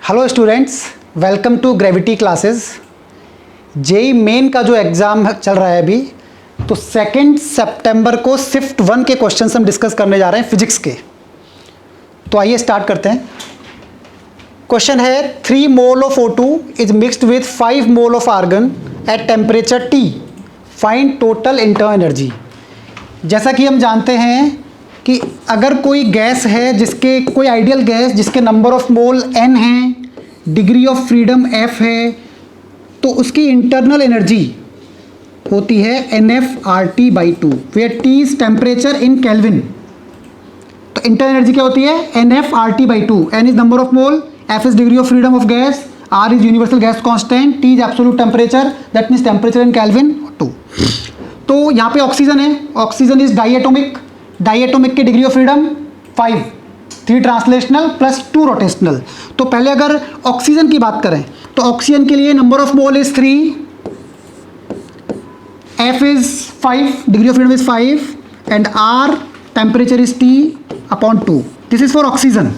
Hello students, welcome to Gravity Classes. JEE Main का जो exam चल रहा है अभी, तो 2 सितंबर को शिफ्ट 1 के क्वेश्चंस हम डिस्कस करने जा रहे हैं फिजिक्स के। तो आइए स्टार्ट करते हैं। क्वेश्चन है 3 mole of O2 is mixed with 5 mole of argon at temperature T, find total internal energy. जैसा कि हम जानते हैं कि अगर कोई गैस है, जिसके कोई आइडियल गैस जिसके नंबर ऑफ मोल n है, डिग्री ऑफ फ्रीडम f है, तो उसकी इंटरनल एनर्जी होती है NF/RT/2, where T is temperature in kelvin. तो इंटरनल एनर्जी क्या होती है? NF/RT/2। n is number of mole, f is degree of freedom of gas, r is universal gas constant, t is absolute temperature, that means temperature in kelvin 2। तो यहाँ पे oxygen है, oxygen is डाईएटॉमिक, डाईएटॉमिक की degree of freedom 5, 3 translational plus 2 rotational. तो पहले अगर oxygen की बात करें तो ऑक्सीजन के लिए number of mole is 3, F is 5, degree of freedom is 5 and R temperature is T/2। This is for oxygen.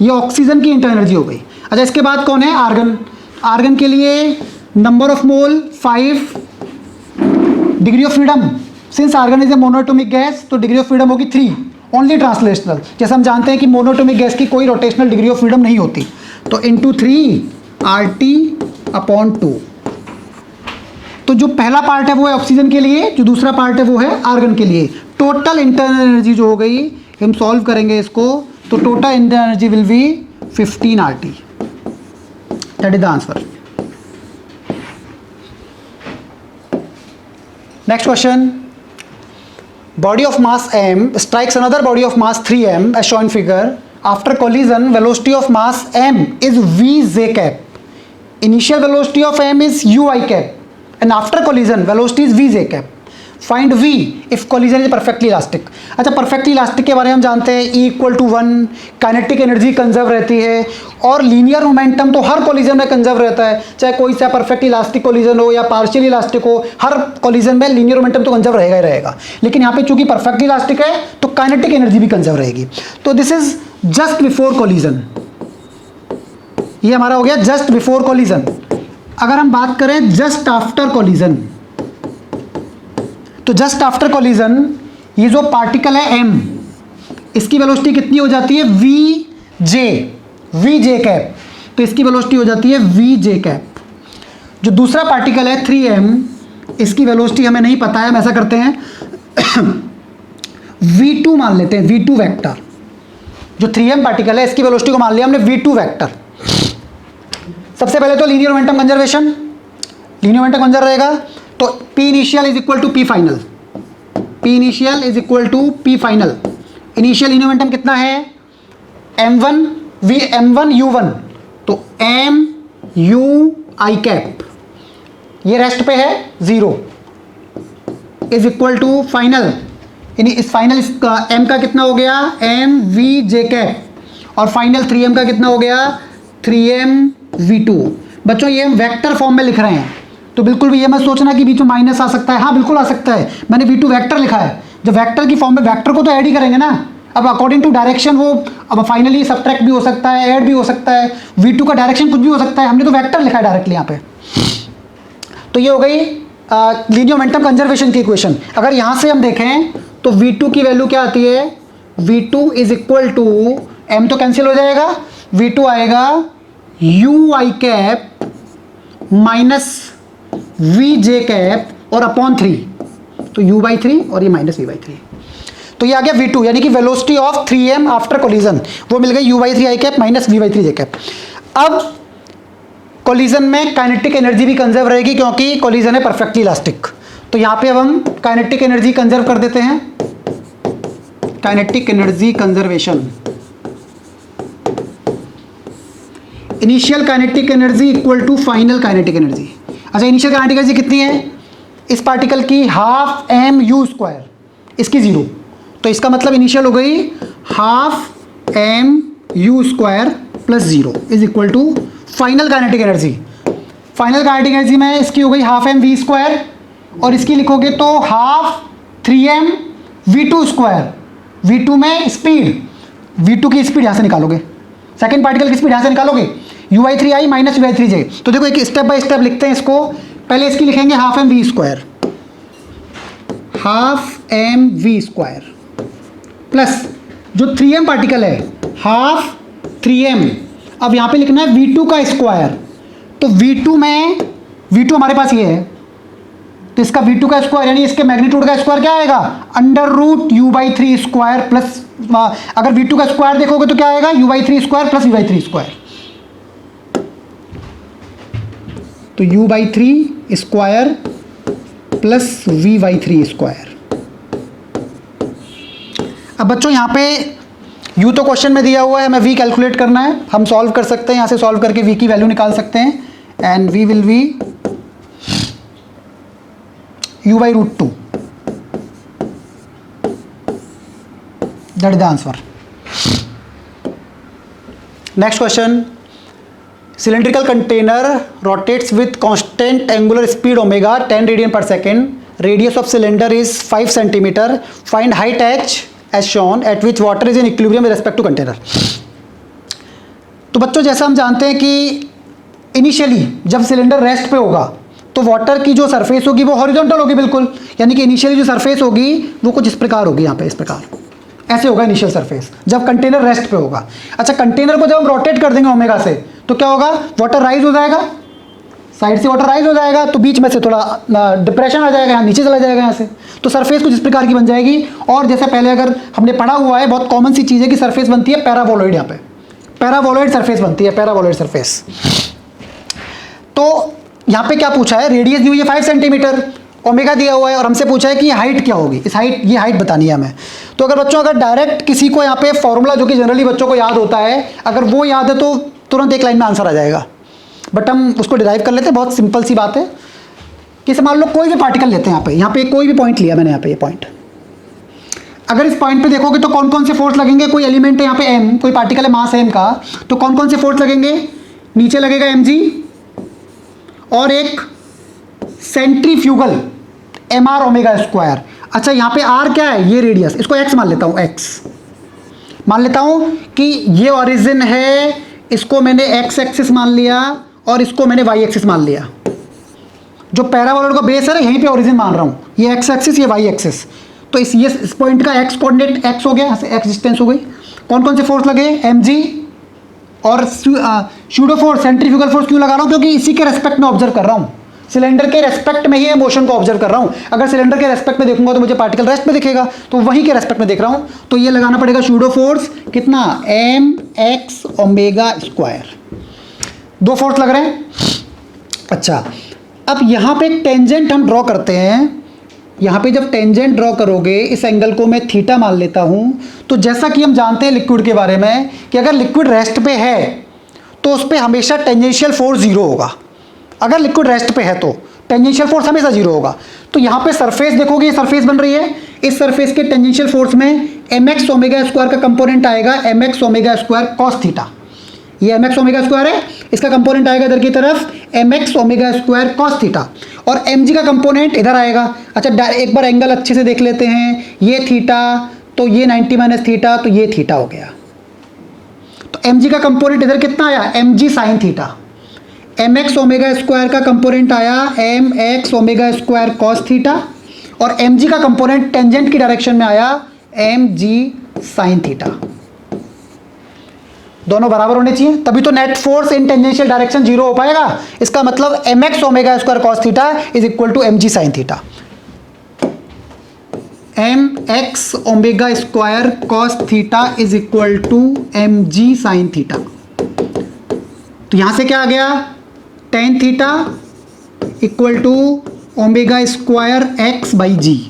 ये ऑक्सीजन की इंटरनल एनर्जी हो गई। अच्छा, इसके बाद कौन है? आर्गन। आर्गन के लिए number of mole 5, degree of freedom, since argon is a monoatomic gas तो डिग्री ऑफ फ्रीडम होगी 3, ओनली ट्रांसलेशनल। जैसे हम जानते हैं कि मोनोएटॉमिक गैस की कोई रोटेशनल डिग्री ऑफ फ्रीडम नहीं होती, तो इंटू 3 RT/2। तो जो पहला पार्ट है वो है ऑक्सीजन के लिए, जो दूसरा पार्ट है वो है आर्गन के लिए। टोटल इंटरनल एनर्जी जो हो गई, हम सॉल्व करेंगे इसको, तो total internal energy will be 15 RT। That is the answer. Next question. Body of mass m strikes another body of mass 3m as shown in figure. After collision, velocity of mass m is vj cap. Initial velocity of m is ui cap, and after collision, velocity is vj cap. Find v if collision is perfectly elastic. अच्छा, perfectly elastic के बारे में हम जानते हैं E = 1, kinetic energy conserve रहती है, और लीनियर मोमेंटम तो हर कोलिजन में कंजर्व रहता है, चाहे कोई सा परफेक्टली इलास्टिक कोलिजन हो या पार्शियली इलास्टिक हो, हर कोलिजन में लीनियर मोमेंटम तो कंजर्व रहेगा ही रहेगा। लेकिन यहाँ पे चूंकि परफेक्टली इलास्टिक है तो काइनेटिक एनर्जी भी कंजर्व रहेगी। तो this is just before collision. ये हमारा हो गया जस्ट बिफोर कोलिजन। अगर हम बात करें जस्ट आफ्टर कोलिजन, तो जस्ट आफ्टर कोलिजन ये जो पार्टिकल है m, इसकी वेलोसिटी कितनी हो जाती है? vj cap. तो इसकी वेलोसिटी हो जाती है vj कैप। जो दूसरा पार्टिकल है 3m, इसकी वेलोसिटी हमें नहीं पता है, हम ऐसा करते हैं v2 मान लेते हैं, v2 वेक्टर। जो 3m पार्टिकल है इसकी वेलोसिटी को मान लिया हमने v2 वेक्टर। सबसे पहले तो linear momentum conservation, linear momentum conserve रहेगा, तो P initial is equal to P final, P initial is equal to P final. Initial linear momentum कितना है? m1 u1, तो m u i कैप, ये rest पे है 0, इज इक्वल टू फाइनल। इस final m का कितना हो गया? m v j कैप, और फाइनल 3m का कितना हो गया? 3m v2। बच्चों ये हम वेक्टर फॉर्म में लिख रहे हैं, तो बिल्कुल भी ये मत सोचना कि बीच में माइनस आ सकता है। हाँ, बिल्कुल आ सकता है। मैंने v2 वेक्टर लिखा है, जब वेक्टर की फॉर्म में, वेक्टर को तो ऐड ही करेंगे ना। अब अकॉर्डिंग टू डायरेक्शन वो अब फाइनली सब्ट्रैक्ट भी हो सकता है, ऐड भी हो सकता है, v2 का डायरेक्शन कुछ भी हो सकता है। हमने तो वेक्टर लिखा है डायरेक्टली यहाँ पे। तो ये हो गई लीनियर मोमेंटम कंजर्वेशन की इक्वेशन। अगर यहाँ से हम देखें तो v2 की वैल्यू क्या आती है? v2 is equal to, m तो कैंसिल हो जाएगा, v2 आएगा ui cap minus vj cap और अपॉन 3, तो u/3 और ये माइनस v/3। तो ये आ गया v2, यानी कि velocity of 3m after collision, वो मिल गई u/3i cap minus v/3j cap. अब कोलिजन में काइनेटिक एनर्जी भी कंजर्व रहेगी, क्योंकि कोलिजन है परफेक्टली इलास्टिक। तो यहाँ पे अब हम काइनेटिक एनर्जी कंजर्व कर देते हैं, kinetic energy conservation. Initial kinetic energy equal to final kinetic energy. अच्छा, इनिशियल काइनेटिक एनर्जी कितनी है इस पार्टिकल की? हाफ m u², इसकी 0, तो इसका मतलब इनिशियल हो गई half m u² plus 0 is equal to final kinetic energy. Final kinetic energy में इसकी हो गई हाफ m v², और इसकी लिखोगे तो हाफ 3m v2²। v2 में स्पीड, v2 की स्पीड यहाँ से निकालोगे, सेकेंड पार्टिकल की स्पीड यहाँ से निकालोगे, u/3 आई माइनस u/3 जे। तो देखो एक स्टेप बाय स्टेप लिखते हैं इसको। पहले इसकी लिखेंगे half M V square, half M V square plus जो 3m पार्टिकल है हाफ 3m। अब यहाँ पे लिखना है v2 का स्क्वायर। तो v2 में v2 हमारे पास ये है, तो इसका v2 का स्क्वायर यानी इसके मैग्नीट्यूड का स्क्वायर क्या आएगा, √u/3 स्क्वायर प्लस, अगर v2 का स्क्वायर देखोगे तो क्या आएगा, u/3 square plus v/3 square. तो u/3 square plus v/3 square. अब बच्चों यहाँ पे u तो क्वेश्चन में दिया हुआ है, हमें v कैलकुलेट करना है। हम सॉल्व कर सकते हैं, यहाँ से सॉल्व करके v की वैल्यू निकाल सकते हैं। And v will be u/√2, that is the answer. Next question, cylindrical container rotates with constant angular speed omega 10 radian per second. Radius of cylinder is 5 centimeter. Find height h as shown at which water is in equilibrium with respect to container. तो बच्चों जैसा हम जानते हैं कि initially जब cylinder rest पे होगा तो वाटर की जो सरफेस होगी वो हॉरिजॉन्टल होगी बिल्कुल, यानी कि इनिशियली जो सरफेस होगी वो कुछ इस प्रकार होगी, यहाँ पे इस प्रकार ऐसे होगा इनिशियल सरफेस जब कंटेनर रेस्ट पे होगा। अच्छा, कंटेनर को जब हम रोटेट कर देंगे ओमेगा से तो क्या होगा, वाटर राइज हो जाएगा, साइड से वाटर राइज हो जाएगा, तो बीच में से थोड़ा डिप्रेशन आ जाएगा, यहाँ नीचे चला जाएगा यहाँ से, तो सरफेस कुछ इस प्रकार की बन जाएगी। और जैसे पहले अगर हमने पढ़ा हुआ है, बहुत कॉमन सी चीज़ है कि सरफेस बनती है पैराबोलॉइड, यहाँ पे पैराबोलॉइड सरफेस बनती है, पैराबोलॉइड सरफेस। तो यहाँ पे क्या पूछा है, रेडियस दी हुई है 5 सेंटीमीटर, ओमेगा दिया हुआ है और हमसे पूछा है कि हाइट क्या होगी, इस हाइट, ये हाइट बतानी है हमें। तो अगर बच्चों अगर डायरेक्ट किसी को यहाँ पे फॉर्मूला जो कि जनरली बच्चों को याद होता है, अगर वो याद है तो तुरंत एक लाइन में आंसर आ जाएगा, बट हम उसको डिराइव कर लेते हैं। बहुत सिंपल सी बात है कि मान लो कोई भी पार्टिकल लेते हैं, यहाँ पे कोई भी पॉइंट लिया मैंने, यहाँ पे ये पॉइंट, अगर इस पॉइंट पे देखोगे तो कौन कौन से फोर्स लगेंगे, कोई एलिमेंट है यहाँ पे m, कोई पार्टिकल है मास m का, तो कौन कौन से फोर्स लगेंगे, नीचे लगेगा mg और एक सेंट्रीफ्यूगल mr ओमेगा स्क्वायर। अच्छा, यहाँ पे r क्या है, ये रेडियस, इसको x मान लेता हूँ, x मान लेता हूँ कि ये ओरिजिन है, इसको मैंने x एक्सिस मान लिया और इसको मैंने y एक्सिस मान लिया। जो पैराबोलॉइड का बेस है यहीं पे ओरिजिन मान रहा हूँ, ये x एक्सिस, ये y एक्सिस। तो इस पॉइंट का x कोऑर्डिनेट x हो गया, यहाँ से x डिस्टेंस हो गई। कौन कौन से फोर्स लगे, mg और सूडो फोर्स, सेंट्रीफ्यूगल फोर्स क्यों लगा रहा हूँ, क्योंकि इसी के रेस्पेक्ट में ऑब्जर्व कर रहा हूँ, सिलेंडर के रेस्पेक्ट में ही मोशन को ऑब्जर्व कर रहा हूँ। अगर सिलेंडर के रेस्पेक्ट में देखूंगा तो मुझे पार्टिकल रेस्ट में दिखेगा, तो वहीं के रेस्पेक्ट में देख रहा हूँ, तो ये लगाना पड़ेगा सूडो फोर्स, कितना, mx ओमेगा स्क्वायर। दो फोर्स लग रहे हैं। अच्छा, अब यहाँ पे एक टेंजेंट हम ड्रॉ करते हैं। यहाँ पे जब टेंजेंट ड्रॉ करोगे, इस एंगल को मैं थीटा मान लेता हूँ। तो जैसा कि हम जानते हैं लिक्विड के बारे में कि अगर लिक्विड रेस्ट पे है तो उस पर हमेशा टेंजेंशियल फोर्स 0 होगा। अगर लिक्विड रेस्ट पे है तो टेंजेंशियल फोर्स हमेशा 0 होगा। तो यहाँ पे सरफेस देखोगे, ये सरफेस बन रही है, इस सरफेस के टेंजेंशियल फोर्स में mx ओमेगा स्क्वायर का कंपोनेंट आएगा, mx omega square cos theta. ये mx ओमेगा स्क्वायर है, इसका कंपोनेंट आएगा इधर की तरफ mx omega square cos theta, और mg का कंपोनेंट इधर आएगा। अच्छा, एक बार एंगल अच्छे से देख लेते हैं, ये थीटा, तो ये 90 माइनस थीटा, तो ये थीटा हो गया। तो mg का कंपोनेंट इधर कितना आया, mg sine theta. mx omega square का कंपोनेंट आया mx omega square cos theta, और mg का कंपोनेंट टेंजेंट की डायरेक्शन में आया mg साइन थीटा। दोनों बराबर होने चाहिए, तभी तो net force in tangential direction 0 हो पाएगा। इसका मतलब mx omega square cos theta is equal to mg sine theta. mx omega square cos theta is equal to mg sine theta. तो यहां से क्या आ गया, tan theta equal to omega square x by g.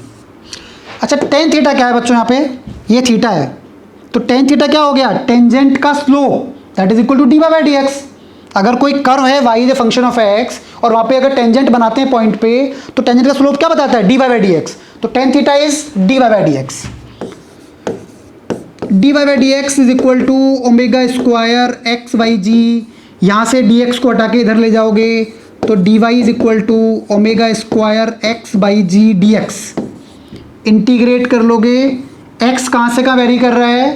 अच्छा, tan theta क्या है बच्चों, यहाँ पे ये थीटा है, तो टेन थीटा क्या हो गया, टेंजेंट का slope, that is equal to D by D X. अगर कोई कर्व है y इज ए फंक्शन ऑफ x और वहाँ पे अगर टेंजेंट बनाते हैं पॉइंट पे, तो टेंजेंट का स्लोप क्या बताता है, डी बाई डी एक्स। तो tan theta is d by D x. D by D x is equal to omega square x by g. यहाँ से dx को हटा के इधर ले जाओगे तो dy is equal to omega square x by G D X. Integrate कर लोगे, x कहाँ से कहाँ वेरी कर रहा है,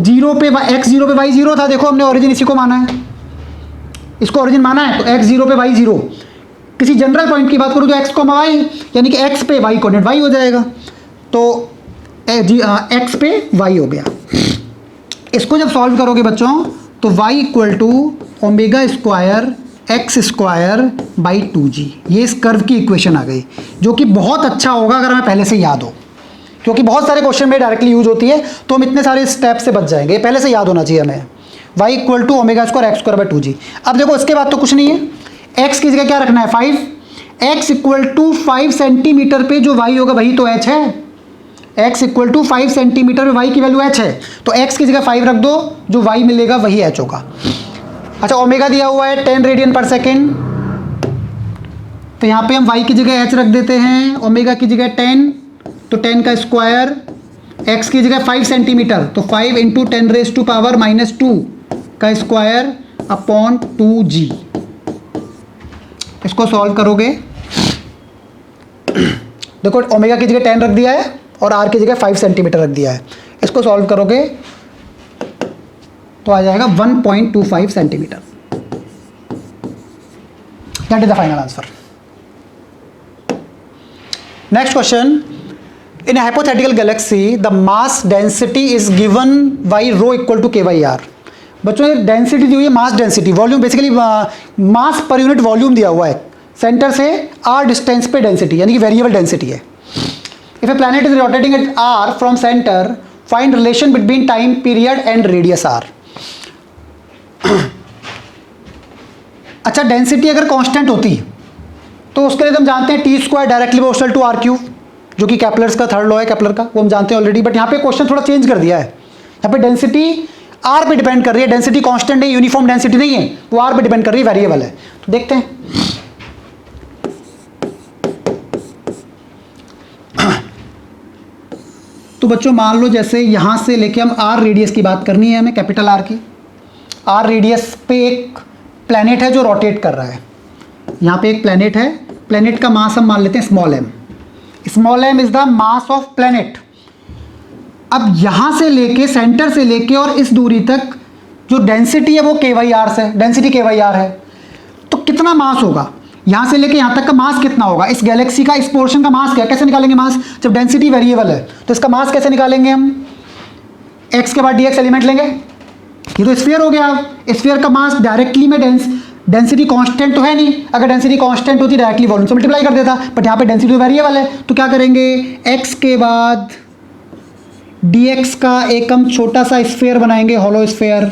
0 पे x 0 पे y 0 था, देखो हमने ओरिजिन इसी को माना है, इसको ओरिजिन माना है, तो x 0 पे y 0। किसी जनरल पॉइंट की बात करूँ तो x, y, यानी कि x पे y कोऑर्डिनेट y हो जाएगा, तो x पे y हो गया। इसको जब सॉल्व करोगे बच्चों तो y equal to omega square X square by 2g, ये इस कर्व की इक्वेशन आ गई, जो कि बहुत अच्छा होगा अगर हमें पहले से याद हो, क्योंकि बहुत सारे क्वेश्चन में डायरेक्टली यूज होती है, तो हम इतने सारे स्टेप से बच जाएंगे। पहले से याद होना चाहिए हमें, y equal to omega square X square by 2g। अब देखो इसके बाद तो कुछ नहीं है, x की जगह क्या रखना है 5, x इक्वल टू 5 सेंटीमीटर पे जो y होगा वही तो h है, x इक्वल टू 5 सेंटीमीटर पे y की वैल्यू h है, तो x की जगह 5 रख दो, जो y मिलेगा वही h होगा। अच्छा, ओमेगा दिया हुआ है 10 रेडियन पर सेकेंड, तो यहाँ पे हम y की जगह h रख देते हैं, ओमेगा की जगह 10, तो 10 का स्क्वायर, x की जगह 5 सेंटीमीटर, तो 5 इंटू 10 रेज टू पावर -2 का स्क्वायर अपॉन 2g। इसको सॉल्व करोगे, देखो ओमेगा की जगह 10 रख दिया है और r की जगह 5 सेंटीमीटर रख दिया है, इसको सॉल्व करोगे तो आ जाएगा 1.25 centimetre. That is the final answer. Next question, in a hypothetical galaxy the mass density is given by rho equal to k/r। बच्चों ये डेंसिटी दी हुई है, mass density, volume basically mass per unit volume दिया हुआ है, centre से r distance पे density यानी कि वेरिएबल डेंसिटी है। If a planet is rotating at r from center, find relation between time period and radius r। अच्छा, density अगर कांस्टेंट होती तो उसके लिए हम जानते हैं T square directly proportional to R cube, जो कि केपलर्स का थर्ड लॉ है केपलर का, वो हम जानते हैं ऑलरेडी। बट यहाँ पे क्वेश्चन थोड़ा चेंज कर दिया है, यहाँ पे डेंसिटी आर पे डिपेंड कर रही है, डेंसिटी कांस्टेंट नहीं, यूनिफॉर्म डेंसिटी नहीं है, वो आर पे डिपेंड कर रही है, वेरिएबल है। तो देखते हैं, तो बच्चों मान लो जैसे यहाँ से लेके हम आर रेडियस की बात करनी है हमें, कैपिटल आर की, आर रेडियस पे एक प्लैनेट है जो रोटेट कर रहा है, यहाँ पे एक प्लैनेट है, प्लैनेट का मास हम मान लेते हैं small m, small m is the mass of planet. अब यहाँ से लेके, सेंटर से लेके और इस दूरी तक जो डेंसिटी है वो k/r से, डेंसिटी k/r है, तो कितना मास होगा, यहाँ से लेके यहाँ तक का मास कितना होगा, इस गैलेक्सी का इस पोर्शन का मास क्या, कैसे निकालेंगे मास, जब डेंसिटी वेरिएबल है तो इसका मास कैसे निकालेंगे हम, x के बाद dx एलिमेंट लेंगे, ये तो स्फीयर हो गया। स्फीयर का मास डायरेक्टली में डेंसिटी कांस्टेंट तो है नहीं, अगर डेंसिटी कांस्टेंट होती डायरेक्टली वॉल्यूम से मल्टीप्लाई कर देता, बट यहाँ पे डेंसिटी तो वेरिएबल है, तो क्या करेंगे, x के बाद dx का एक हम छोटा सा स्फीयर बनाएंगे, हॉलो स्फीयर,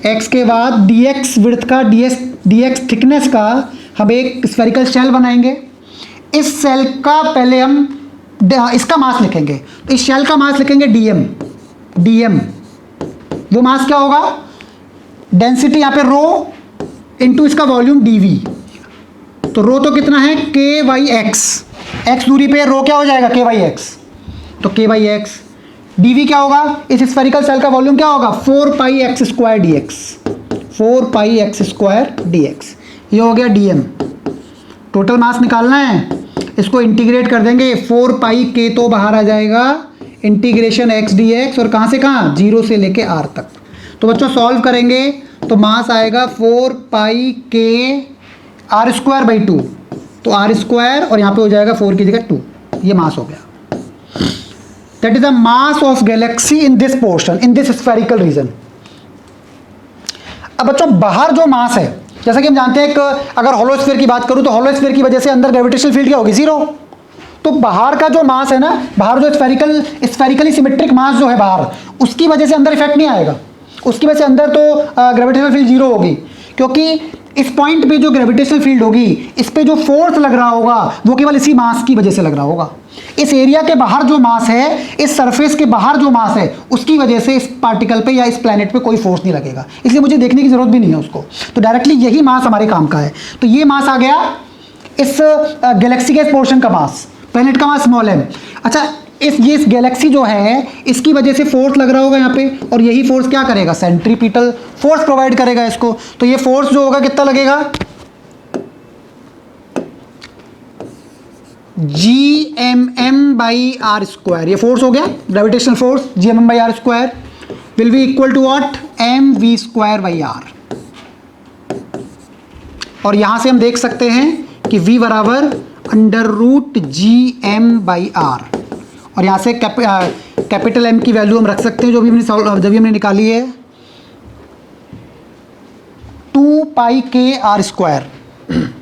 x के बाद dx विड्थ का, dx थिकनेस का हम एक स्फेरिकल शेल बनाएंगे। इस शेल का पहले हम इसका मास लिखेंगे, तो इस शेल का मास लिखेंगे dm, वो मास क्या होगा, डेंसिटी यहाँ पे रो इंटू इसका वॉल्यूम dv, तो रो तो कितना है k/x, x दूरी पे रो क्या हो जाएगा k/x, तो k/x, dv क्या होगा, इस स्फेरिकल सेल का वॉल्यूम क्या होगा 4πx² dx, 4πx² dx, ये हो गया dm। टोटल मास निकालना है, इसको इंटीग्रेट कर देंगे, 4πk तो बाहर आ जाएगा, इंटीग्रेशन x dx, और कहाँ से कहाँ, 0 से लेके r तक। तो बच्चों सॉल्व करेंगे तो मास आएगा 4πk r²/2, तो r² और यहाँ पे हो जाएगा 4 की जगह 2, ये मास हो गया। That is the mass of galaxy in this portion, in this spherical region. अब बच्चों बाहर जो मास है, जैसा कि हम जानते हैं, अगर होलोस्फीयर की बात करूं तो होलोस्फीयर की वजह से अंदर ग्रेविटेशनल फील्ड क्या होगी, 0। तो बाहर का जो मास है ना, बाहर जो स्फेरिकली सिमेट्रिक मास जो है बाहर, उसकी वजह से अंदर इफेक्ट नहीं आएगा, उसकी वजह से अंदर तो ग्रेविटेशनल फील्ड 0 होगी, क्योंकि इस पॉइंट पे जो ग्रेविटेशनल फील्ड होगी, इस पे जो फोर्स लग रहा होगा वो केवल इसी मास की वजह से लग रहा होगा। इस एरिया के बाहर जो मास है, इस सरफेस के बाहर जो मास है, उसकी वजह से इस पार्टिकल पे या इस प्लैनेट पे कोई फोर्स नहीं लगेगा, इसलिए मुझे देखने की जरूरत भी नहीं है उसको, तो डायरेक्टली यही मास हमारे काम का है। तो ये मास आ गया इस गैलेक्सी के इस पोर्शन का मास, प्लैनेट का मास स्मॉल m। अच्छा, इस गैलेक्सी जो है इसकी वजह से फोर्स लग रहा होगा यहाँ पे, और यही फोर्स क्या करेगा, सेंट्रीपिटल फोर्स प्रोवाइड करेगा इसको, तो ये फोर्स जो होगा कितना लगेगा, gmm/r², ये फोर्स हो गया gravitational force, gmm/r² will be equal to what, M V square by R. और यहां से हम देख सकते हैं कि v बराबर under root G M by R. और यहां से कैपिटल M की वैल्यू हम रख सकते हैं जो भी हमने निकाली है, 2 पाई के आर स्क्वायर।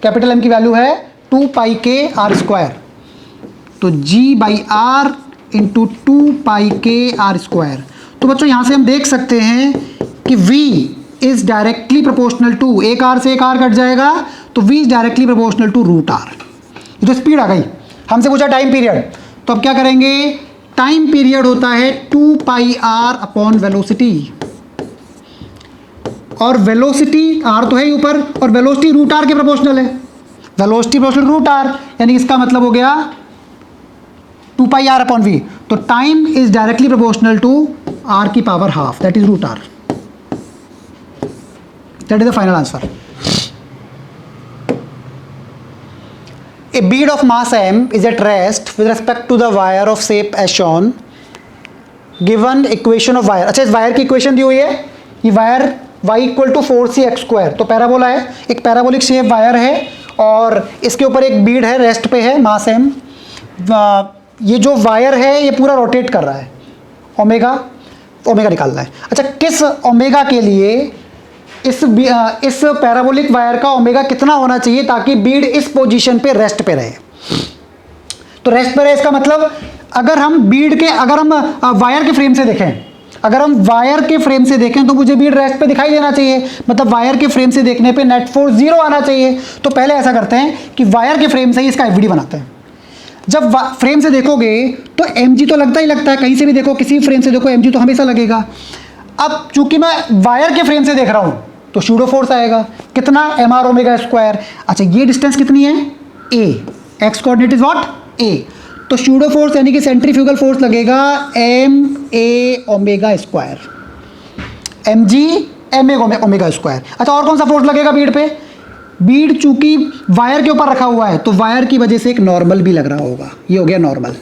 कैपिटल M की वैल्यू है 2 पाई के आर स्क्वायर, तो g बाई आर इंटू 2 पाई के आर स्क्वायर। तो बच्चों यहां से हम देख सकते हैं कि v is directly proportional to, एक आर से एक आर कट जाएगा, तो v is directly proportional to root R. ये तो स्पीड आ गई। हमसे पूछा टाइम पीरियड, तो अब क्या करेंगे, टाइम पीरियड होता है 2 पाई आर अपॉन वेलोसिटी, और वेलोसिटी आर तो है ही ऊपर, और वेलोसिटी रूट आर के प्रोपोर्शनल है, वेलोसिटी प्रोपोर्शनल रूट आर, यानी इसका मतलब हो गया 2 पाई आर अपॉन वी। तो time is directly proportional to r की power half, that is root r. That is the final answer. A bead of mass m is at rest with respect to the wire of shape as shown. Given equation of wire, अच्छा इस wire की equation दी हुई है, ये wire y equal to 4cx square, तो parabola है, एक parabolic shape wire है और इसके ऊपर एक बीड है, रेस्ट पे है, मास m। ये जो वायर है ये पूरा रोटेट कर रहा है, ओमेगा निकालना है। अच्छा किस ओमेगा के लिए इस पैराबोलिक वायर का ओमेगा कितना होना चाहिए ताकि बीड इस पोजीशन पे रेस्ट पे रहे। तो रेस्ट पे रहे इसका मतलब अगर हम वायर के फ्रेम से देखें, तो मुझे बीड रेस्ट पे दिखाई देना चाहिए, मतलब वायर के फ्रेम से देखने पे नेट फोर्स 0 आना चाहिए। तो पहले ऐसा करते हैं कि वायर के फ्रेम से ही इसका एफवीडी बनाते हैं। जब फ्रेम से देखोगे तो mg तो लगता ही लगता है, कहीं से भी देखो, किसी फ्रेम से देखो mg तो हमेशा लगेगा। अब चूंकि मैं वायर के फ्रेम से देख रहा हूं तो सूडो फोर्स आएगा, कितना, एम आर ओमेगा स्क्वायर। अच्छा ये डिस्टेंस कितनी है, a, X coordinate is what, a, तो सूडो फोर्स यानी कि सेंट्रीफ्यूगल फोर्स लगेगा M A omega square, M G M A omega square. अच्छा और कौन सा फोर्स लगेगा बीड पे, बीड चूंकि वायर के ऊपर रखा हुआ है तो वायर की वजह से एक नॉर्मल भी लग रहा होगा, ये हो गया नॉर्मल।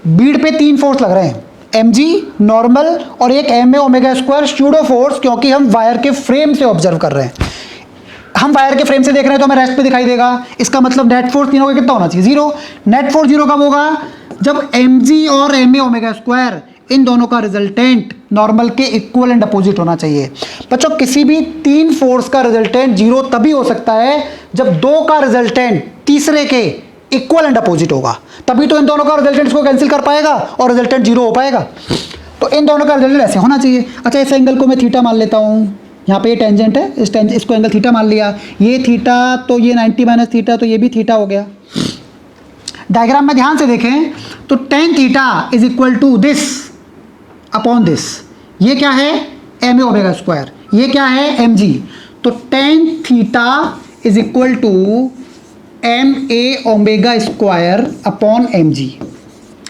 बीड पे 3 फोर्स लग रहे हैं, mg नॉर्मल और एक M A omega square pseudo force, क्योंकि हम वायर के फ्रेम से ऑब्जर्व कर रहे हैं, हम वायर के फ्रेम से देख रहे हैं तो हमें रेस्ट पे दिखाई देगा। इसका मतलब नेट फोर्स तीनों का कितना होना चाहिए, 0। नेट फोर्स 0 कब होगा, जब mg और एम ए ओमेगा स्क्वायर इन दोनों का रिजल्टेंट नॉर्मल के इक्वल एंड अपोजिट होना चाहिए। बच्चों किसी भी 3 फोर्स का रिजल्टेंट 0 तभी हो सकता है जब 2 का रिजल्टेंट तीसरे के इक्वल एंड अपोजिट होगा, तभी तो इन दोनों का रिजल्टेंट इसको कैंसिल कर पाएगा और रिजल्टेंट 0 हो पाएगा। तो इन दोनों का रिजल्टेंट ऐसे होना चाहिए। अच्छा इस एंगल को मैं थीटा मान लेता हूँ, यहाँ पे ये टेंजेंट है, इसको एंगल थीटा मान लिया, ये थीटा तो ये 90 माइनस थीटा तो ये भी थीटा हो गया। डायग्राम में ध्यान से देखें तो tan theta is equal to this upon this, ये क्या है, एम ए ओमेगा स्क्वायर, ये क्या है, एम जी। तो tan theta is equal to M A omega square upon M G,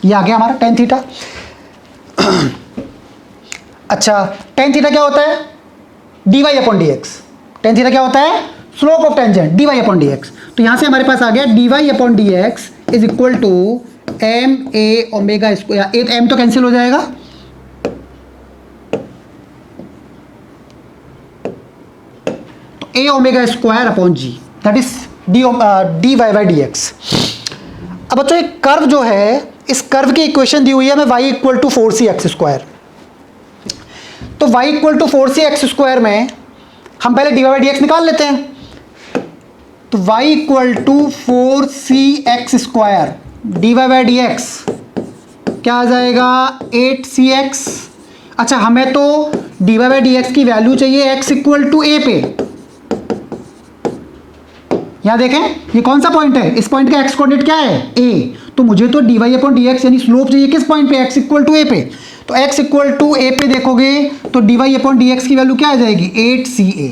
ये आ गया हमारा टेन थीटा। अच्छा टेन थीटा क्या होता है, D Y upon D X. Tan theta क्या होता है, slope of tangent, D Y upon D x. तो यहां से हमारे पास आ गया D Y upon D x is equal to M A omega square, M तो कैंसिल हो जाएगा, तो a omega square upon g, that is d Y by D x. अब बच्चों एक कर्व जो है, इस कर्व की इक्वेशन दी हुई है हमें y equal to 4cx square. तो y equal to 4cx square में हम पहले D Y by D X निकाल लेते हैं। तो y equal to 4cx square D Y by D X क्या आ जाएगा, 8cx। अच्छा हमें तो D Y by D X की वैल्यू चाहिए x इक्वल टू a पे। यहां देखें ये कौन सा पॉइंट है, इस पॉइंट का x कोऑर्डिनेट क्या है, a। तो मुझे तो D Y upon D X यानी स्लोप चाहिए किस पॉइंट पे, x इक्वल टू a पे। तो x इक्वल टू a पे देखोगे तो D Y upon D X की वैल्यू क्या आ जाएगी, 8ca।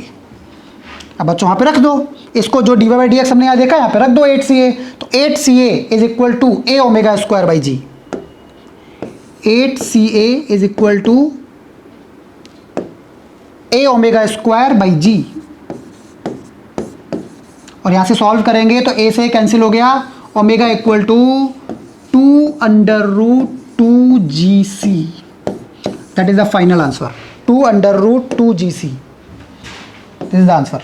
अब बच्चों वहां पे रख दो इसको, जो D Y by D X हमने यहाँ देखा यहाँ पे रख दो 8ca। तो 8ca is equal to a omega square by g, 8ca is equal to a omega square by g. और यहां से सॉल्व करेंगे तो a से कैंसिल हो गया, omega equal to 2 under root 2gc, that is the final answer. 2 under root 2 GC. This is the answer.